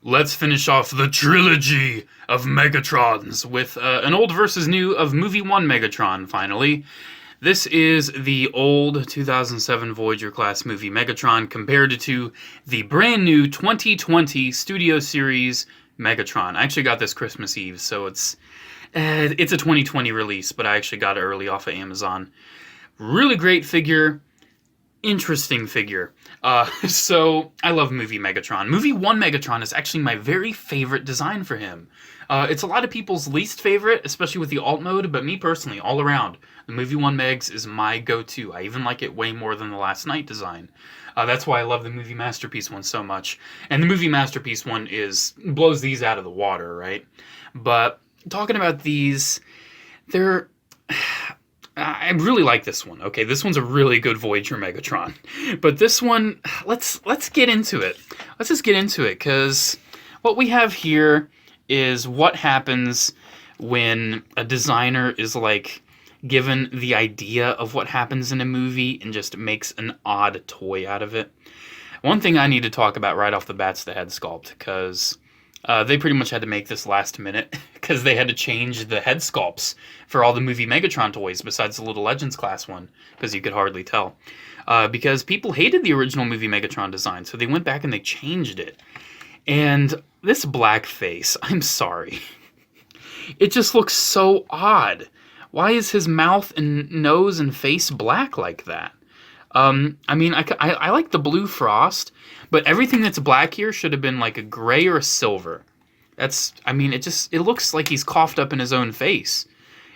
Let's finish off the trilogy of Megatrons with an old versus new of Movie 1 Megatron, finally. This is the old 2007 Voyager class movie Megatron compared to the brand new 2020 Studio Series Megatron. I actually got this Christmas Eve, so it's a 2020 release, but I actually got it early off of Amazon. Really great figure. Interesting figure. So I love Movie Megatron. Movie 1 Megatron is actually my very favorite design for him. It's a lot of people's least favorite, especially with the alt mode, but me personally, all around, the Movie 1 Megs is my go-to. I even like it way more than the Last Night design. That's why I love the Movie Masterpiece one so much. And the Movie Masterpiece one blows these out of the water, right? But talking about these, I really like this one. Okay, this one's a really good Voyager Megatron. But this one, let's get into it. Let's just get into it, because what we have here is what happens when a designer is like given the idea of what happens in a movie and just makes an odd toy out of it. One thing I need to talk about right off the bat is the head sculpt, because they pretty much had to make this last minute because they had to change the head sculpts for all the Movie Megatron toys besides the Little Legends class one, because you could hardly tell. Because people hated the original Movie Megatron design, so they went back and they changed it. And this black face, I'm sorry. It just looks so odd. Why is his mouth and nose and face black like that? I mean, I like the blue frost, but everything that's black here should have been like a gray or a silver. It looks like he's coughed up in his own face.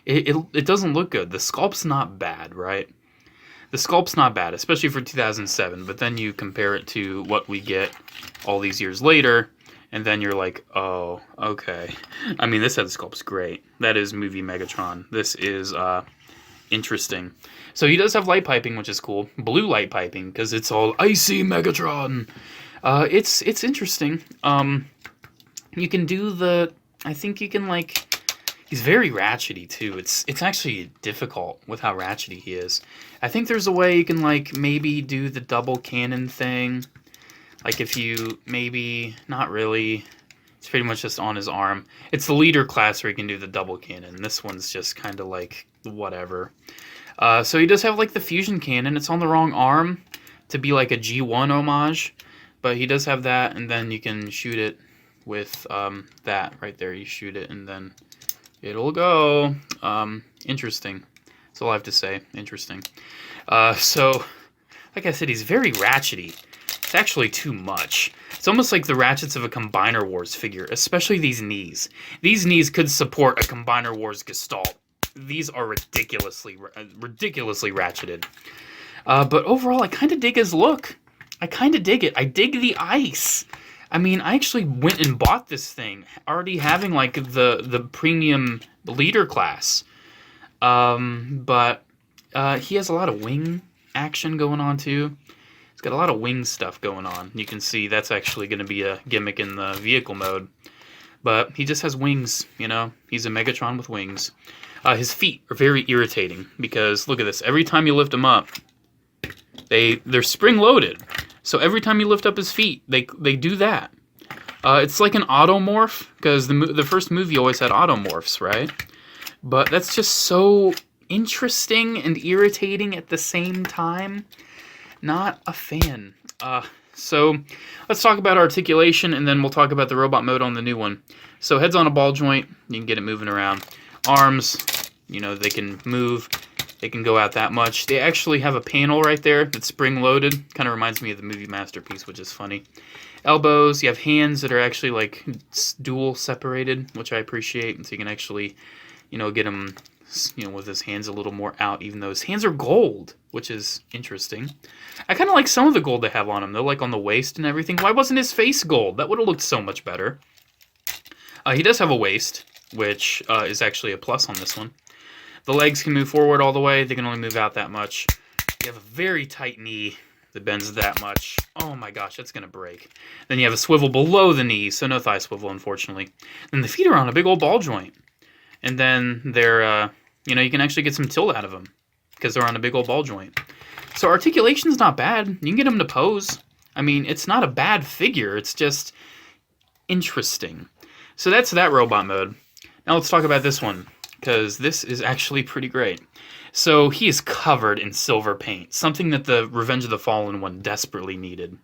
It doesn't look good. The sculpt's not bad, right? The sculpt's not bad, especially for 2007, but then you compare it to what we get all these years later, and then you're like, oh, okay. I mean, this head sculpt's great. That is Movie Megatron. This is, interesting. So he does have light piping, which is cool. Blue light piping, because it's all icy Megatron. It's interesting. You can do I think you can, like, he's very ratchety too. It's actually difficult with how ratchety he is. I think there's a way you can, like, maybe do the double cannon thing. Like, if you maybe, not really. It's pretty much just on his arm. It's the leader class where you can do the double cannon. This one's just kind of like whatever. So he does have like the fusion cannon. It's on the wrong arm to be like a G1 homage, but he does have that, and then you can shoot it with that right there. You shoot it and then it'll go. Interesting. That's all I have to say. Interesting. So, like I said, he's very ratchety. It's actually too much. It's almost like the ratchets of a Combiner Wars figure, especially these knees. These knees could support a Combiner Wars Gestalt. These are ridiculously ratcheted. But overall, I kind of dig his look. I kind of dig it. I dig the ice. I mean, I actually went and bought this thing, already having like the premium leader class. But he has a lot of wing action going on too. It's got a lot of wing stuff going on. You can see that's actually going to be a gimmick in the vehicle mode. But he just has wings, you know? He's a Megatron with wings. His feet are very irritating because, look at this. Every time you lift him up, they're spring-loaded. So every time you lift up his feet, they do that. It's like an automorph, because the first movie always had automorphs, right? But that's just so interesting and irritating at the same time. Not a fan. So let's talk about articulation, and then we'll talk about the robot mode on the new one. So head's on a ball joint. You can get it moving around. Arms, you know, they can move. They can go out that much. They actually have a panel right there that's spring-loaded. Kind of reminds me of the Movie Masterpiece, which is funny. Elbows. You have hands that are actually, like, dual separated, which I appreciate. And so you can actually, you know, get them, you know, with his hands a little more out, even though his hands are gold, which is interesting. I kind of like some of the gold they have on him, though, like on the waist and everything. Why wasn't his face gold? That would have looked so much better. He does have a waist, which is actually a plus on this one. The legs can move forward all the way. They can only move out that much. You have a very tight knee that bends that much. Oh my gosh, that's going to break. Then you have a swivel below the knee, so no thigh swivel, unfortunately. Then the feet are on a big old ball joint. And then they're, you know, you can actually get some tilt out of them because they're on a big old ball joint. So articulation's not bad. You can get them to pose. I mean, it's not a bad figure. It's just, interesting. So that's that robot mode. Now let's talk about this one, because this is actually pretty great. So he is covered in silver paint, something that the Revenge of the Fallen one desperately needed.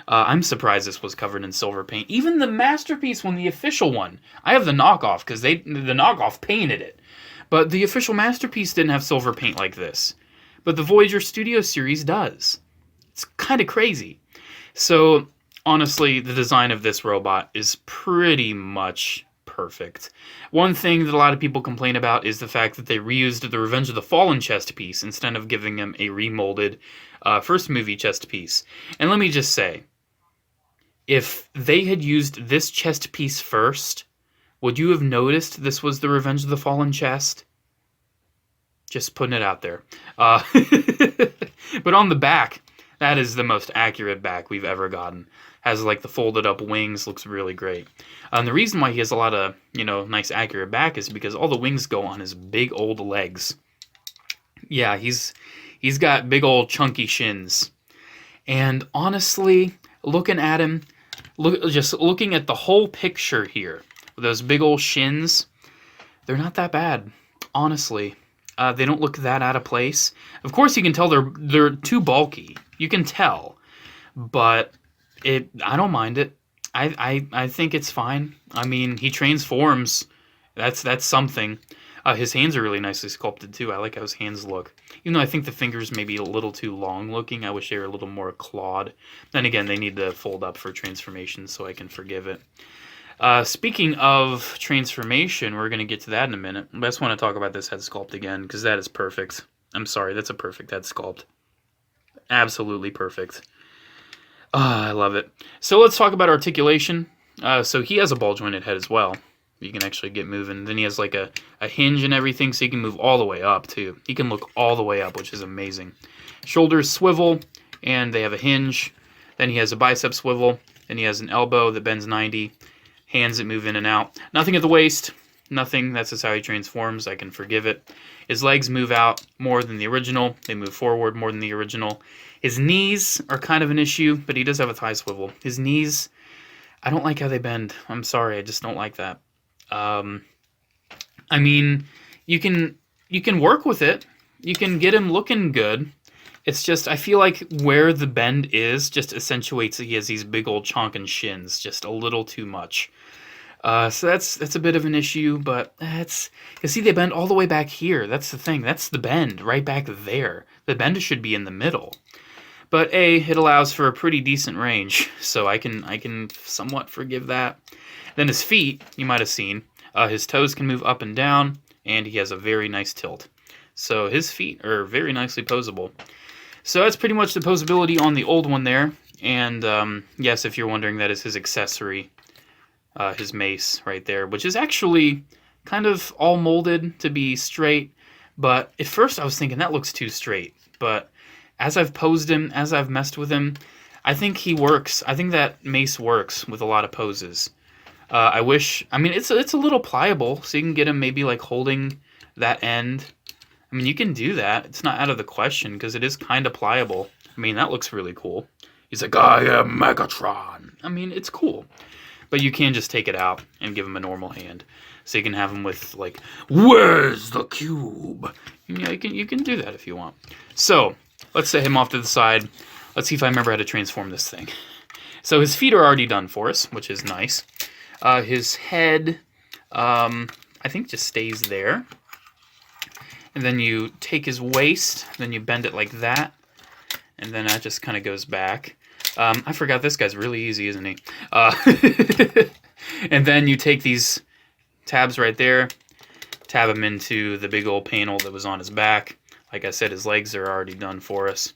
I'm surprised this was covered in silver paint. Even the Masterpiece one, the official one, I have the knockoff because the knockoff painted it. But the official Masterpiece didn't have silver paint like this. But the Voyager Studio Series does. It's kind of crazy. So honestly, the design of this robot is pretty much perfect. One thing that a lot of people complain about is the fact that they reused the Revenge of the Fallen chest piece instead of giving him a remolded first movie chest piece. And let me just say, if they had used this chest piece first, would you have noticed this was the Revenge of the Fallen chest? Just putting it out there. But on the back, that is the most accurate back we've ever gotten. Has like the folded up wings, looks really great. And the reason why he has a lot of, nice accurate back is because all the wings go on his big old legs. Yeah, he's got big old chunky shins. And honestly, looking at him, looking at the whole picture here, with those big old shins, they're not that bad, honestly. They don't look that out of place. Of course, you can tell they're too bulky. You can tell, but I don't mind it. I think it's fine. I mean, he transforms. That's something. His hands are really nicely sculpted too. I like how his hands look. Even though I think the fingers may be a little too long looking. I wish they were a little more clawed. Then again, they need to fold up for transformation, so I can forgive it. Speaking of transformation, we're going to get to that in a minute. I just want to talk about this head sculpt again, because that is perfect. I'm sorry, that's a perfect head sculpt. Absolutely perfect. I love it. So let's talk about articulation. So he has a ball jointed head as well. You can actually get moving. Then he has like a hinge and everything, so he can move all the way up too. He can look all the way up, which is amazing. Shoulders swivel, and they have a hinge. Then he has a bicep swivel. Then he has an elbow that bends 90. Hands that move in and out. Nothing at the waist. Nothing. That's just how he transforms. I can forgive it. His legs move out more than the original. They move forward more than the original. His knees are kind of an issue, but he does have a thigh swivel. His knees, I don't like how they bend. I'm sorry, I just don't like that. I mean, you can work with it. You can get him looking good. It's just, I feel like where the bend is just accentuates that he has these big old chonkin' shins, just a little too much. So that's a bit of an issue, but you see, they bend all the way back here. That's the thing. That's the bend right back there. The bend should be in the middle. But it allows for a pretty decent range, so I can somewhat forgive that. Then his feet, you might have seen, his toes can move up and down, and he has a very nice tilt. So his feet are very nicely posable. So that's pretty much the posability on the old one there. And yes, if you're wondering, that is his accessory, his mace right there, which is actually kind of all molded to be straight. But at first I was thinking that looks too straight. But as I've posed him, as I've messed with him, I think he works. I think that mace works with a lot of poses. I mean, it's a little pliable, so you can get him maybe like holding that end. I mean, you can do that. It's not out of the question, because it is kind of pliable. I mean, that looks really cool. He's like, I am Megatron. I mean, it's cool. But you can just take it out and give him a normal hand. So you can have him with, like, where's the cube? Yeah, you can do that if you want. So, let's set him off to the side. Let's see if I remember how to transform this thing. So his feet are already done for us, which is nice. His head, I think, just stays there. And then you take his waist, then you bend it like that, and then that just kind of goes back. I forgot this guy's really easy, isn't he? And then you take these tabs right there, tab him into the big old panel that was on his back. Like I said, his legs are already done for us.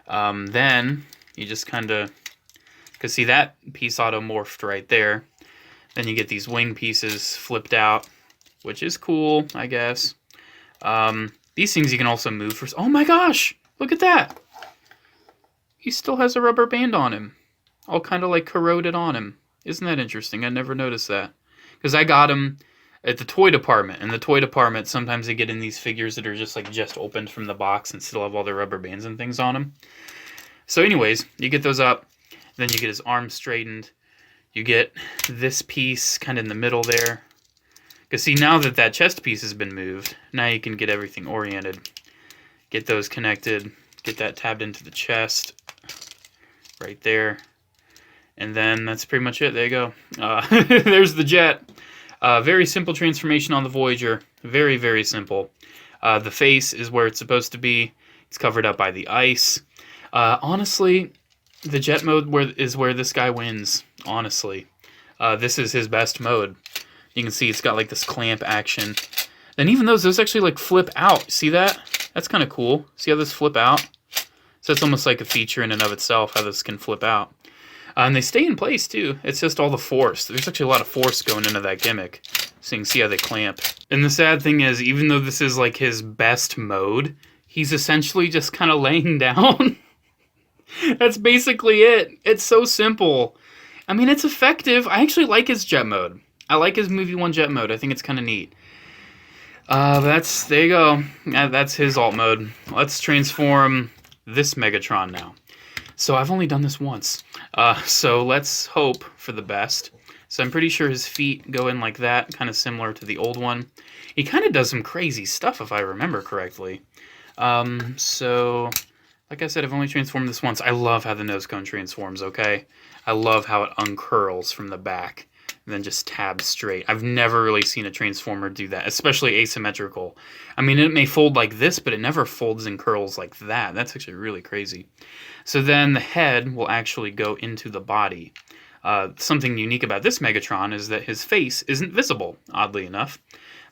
Then you just kind of, because see, that piece auto-morphed right there. Then you get these wing pieces flipped out, which is cool, I guess. These things you can also move for... Oh my gosh! Look at that! He still has a rubber band on him. All kind of like corroded on him. Isn't that interesting? I never noticed that. Because I got him at the toy department. In the toy department, sometimes they get in these figures that are just opened from the box and still have all their rubber bands and things on them. So anyways, you get those up. Then you get his arms straightened. You get this piece kind of in the middle there. Because see, now that that chest piece has been moved, now you can get everything oriented. Get those connected, get that tabbed into the chest, right there. And then that's pretty much it. There you go. There's the jet. Very simple transformation on the Voyager. Very, very simple. The face is where it's supposed to be. It's covered up by the ice. Honestly, the jet mode is where this guy wins, honestly. This is his best mode. You can see it's got like this clamp action. Then even those actually like flip out. See that? That's kind of cool. See how this flip out? So it's almost like a feature in and of itself, how this can flip out. And they stay in place too. It's just all the force. There's actually a lot of force going into that gimmick. So you can see how they clamp. And the sad thing is, even though this is like his best mode, he's essentially just kind of laying down. That's basically it. It's so simple. I mean, it's effective. I actually like his jet mode. I like his movie 1 jet mode. I think it's kind of neat. There you go. That's his alt mode. Let's transform this Megatron now. So I've only done this once. So let's hope for the best. So I'm pretty sure his feet go in like that, kind of similar to the old one. He kind of does some crazy stuff if I remember correctly. So like I said, I've only transformed this once. I love how the nose cone transforms, okay? I love how it uncurls from the back and then just tabs straight. I've never really seen a transformer do that, especially asymmetrical. I mean, it may fold like this, but it never folds and curls like that. That's actually really crazy. So then the head will actually go into the body. Something unique about this Megatron is that his face isn't visible, oddly enough.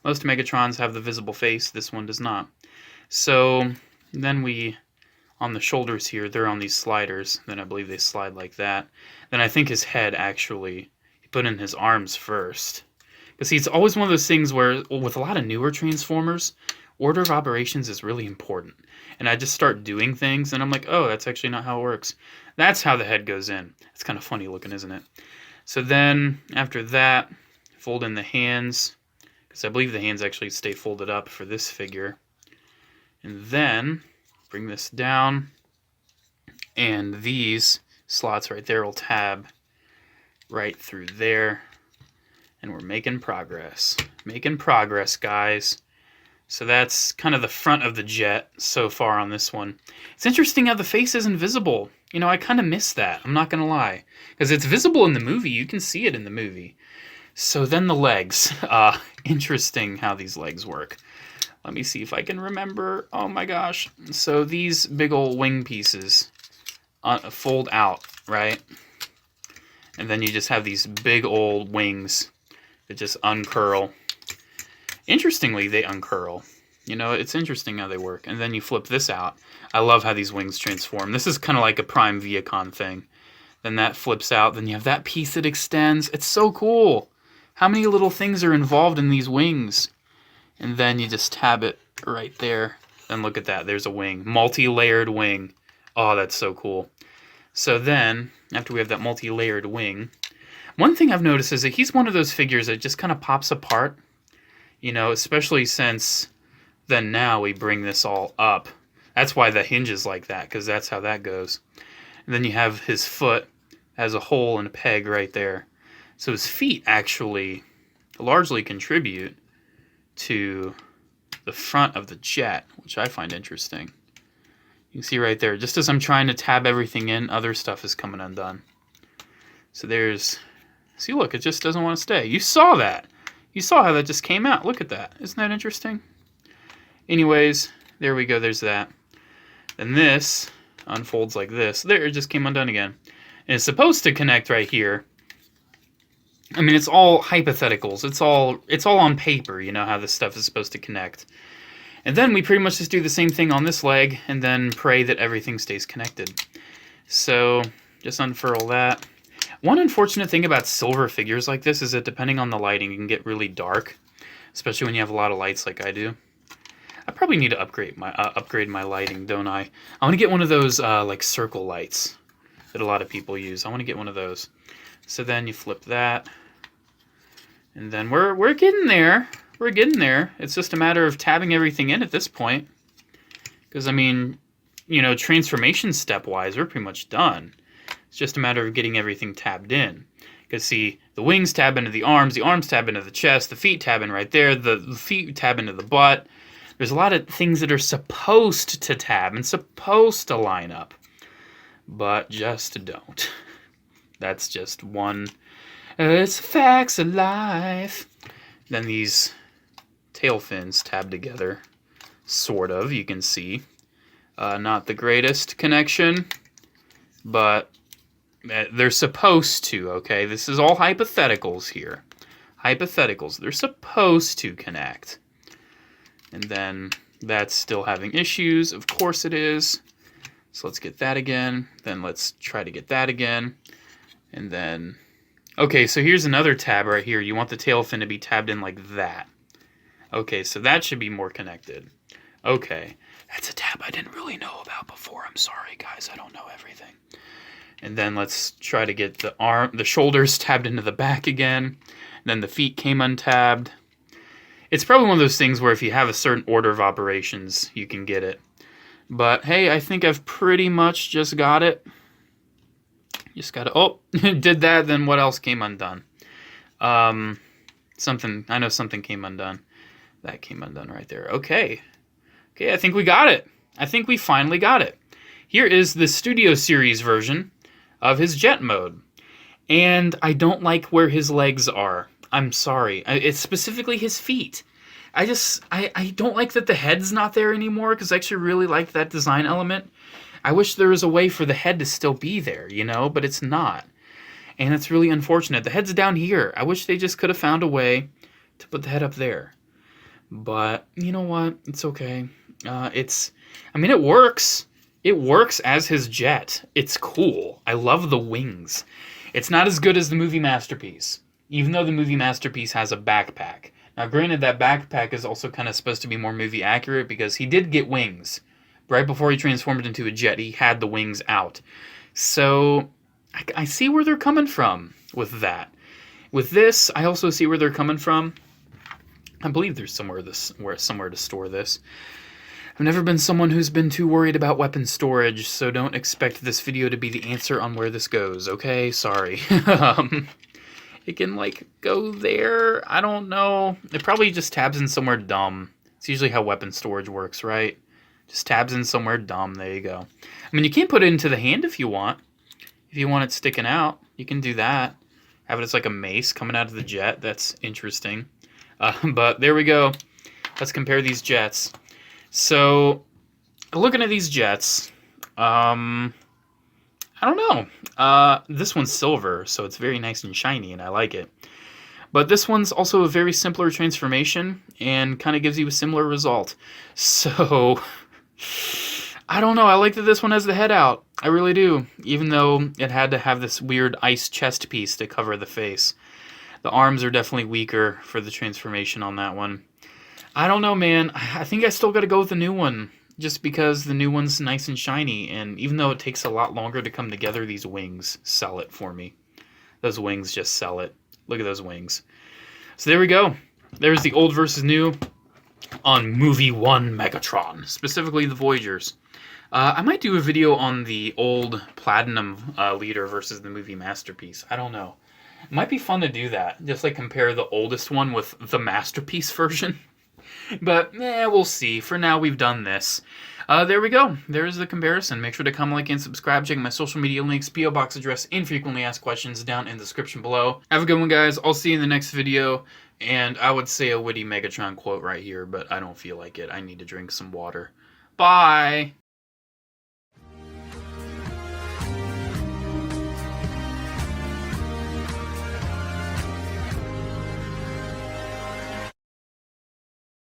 Most Megatrons have the visible face. This one does not. So then on the shoulders here, they're on these sliders. Then I believe they slide like that. Then I think his head actually, he put in his arms first. Because see, it's always one of those things where, with a lot of newer Transformers, order of operations is really important. And I just start doing things, and I'm like, oh, that's actually not how it works. That's how the head goes in. It's kind of funny looking, isn't it? So then, after that, fold in the hands, because I believe the hands actually stay folded up for this figure. And then bring this down, and these slots right there will tab right through there. And we're making progress. Making progress, guys. So that's kind of the front of the jet so far on this one. It's interesting how the face isn't visible. You know, I kind of miss that. I'm not going to lie. Because it's visible in the movie. You can see it in the movie. So then the legs. Interesting how these legs work. Let me see if I can remember. Oh my gosh. So these big old wing pieces fold out, right? And then you just have these big old wings that just uncurl. Interestingly, they uncurl. You know, it's interesting how they work. And then you flip this out. I love how these wings transform. This is kind of like a Prime Viacon thing. Then that flips out. Then you have that piece that extends. It's so cool. How many little things are involved in these wings? And then you just tab it right there. And look at that. There's a wing. Multi-layered wing. Oh, that's so cool. So then, after we have that multi-layered wing, one thing I've noticed is that he's one of those figures that just kind of pops apart. You know, especially since then now we bring this all up. That's why the hinge is like that, because that's how that goes. And then you have his foot has a hole and a peg right there. So his feet actually largely contribute to the front of the jet, which I find interesting. You can see right there, just as I'm trying to tab everything in, other stuff is coming undone. So there's, see, look, it just doesn't want to stay. You saw that. You saw how that just came out. Look at that. Isn't that interesting? Anyways, there we go. There's that. Then this unfolds like this. There, it just came undone again. And it's supposed to connect right here. I mean, it's all hypotheticals. It's all on paper, you know, how this stuff is supposed to connect. And then we pretty much just do the same thing on this leg and then pray that everything stays connected. So just unfurl that. One unfortunate thing about silver figures like this is that depending on the lighting, it can get really dark, especially when you have a lot of lights like I do. I probably need to upgrade my lighting, don't I? I want to get one of those like circle lights that a lot of people use. I want to get one of those. So then you flip that, and then we're getting there. We're getting there. It's just a matter of tabbing everything in at this point, because I mean, you know, transformation step-wise, we're pretty much done. It's just a matter of getting everything tabbed in. You can see the wings tab into the arms tab into the chest, the feet tab in right there, the feet tab into the butt. There's a lot of things that are supposed to tab and supposed to line up, but just don't. That's just one. It's facts of life. Then these tail fins tab together, sort of, you can see. Not the greatest connection, but they're supposed to, okay? This is all hypotheticals here. Hypotheticals. They're supposed to connect. And then that's still having issues. Of course it is. So let's get that again. Then let's try to get that again. And then... Okay, so here's another tab right here. You want the tail fin to be tabbed in like that. Okay, so that should be more connected. Okay, that's a tab I didn't really know about before. I'm sorry, guys. I don't know everything. And then let's try to get the shoulders tabbed into the back again. And then the feet came untabbed. It's probably one of those things where if you have a certain order of operations, you can get it. But hey, I think I've pretty much just got it. Just got to, oh, did that, then what else came undone? I know something came undone. That came undone right there. Okay. Okay, I think we got it. I think we finally got it. Here is the Studio Series version of his jet mode. And I don't like where his legs are. I'm sorry. It's specifically his feet. I don't like that the head's not there anymore, because I actually really like that design element. I wish there was a way for the head to still be there, you know, but it's not. And it's really unfortunate. The head's down here. I wish they just could have found a way to put the head up there. But, you know what? It's okay. It works. It works as his jet. It's cool. I love the wings. It's not as good as the movie masterpiece, even though the movie masterpiece has a backpack. Now, granted, that backpack is also kind of supposed to be more movie accurate because he did get wings. Right before he transformed into a jet, he had the wings out. So I see where they're coming from with that. With this, I also see where they're coming from. I believe there's somewhere to store this. I've never been someone who's been too worried about weapon storage, so don't expect this video to be the answer on where this goes, okay? Sorry. It can, like, go there. I don't know. It probably just tabs in somewhere dumb. It's usually how weapon storage works, right? Just tabs in somewhere dumb. There you go. I mean, you can put it into the hand if you want. If you want it sticking out, you can do that. Have it as like a mace coming out of the jet. That's interesting. But there we go. Let's compare these jets. So, looking at these jets, I don't know. This one's silver, so it's very nice and shiny, and I like it. But this one's also a very simpler transformation and kind of gives you a similar result. So... I don't know. I like that this one has the head out. I really do. Even though it had to have this weird ice chest piece to cover the face. The arms are definitely weaker for the transformation on that one. I don't know, man. I think I still got to go with the new one. Just because the new one's nice and shiny. And even though it takes a lot longer to come together, these wings sell it for me. Those wings just sell it. Look at those wings. So there we go. There's the old versus new on Movie 1 Megatron, specifically the Voyagers. I might do a video on the old Platinum leader versus the movie masterpiece. I don't know. It might be fun to do that. Just like compare the oldest one with the masterpiece version. But, we'll see. For now, we've done this. There we go. There's the comparison. Make sure to comment, like, and subscribe. Check my social media links, P.O. Box address, and frequently asked questions down in the description below. Have a good one, guys. I'll see you in the next video. And I would say a witty Megatron quote right here, but I don't feel like it. I need to drink some water. Bye!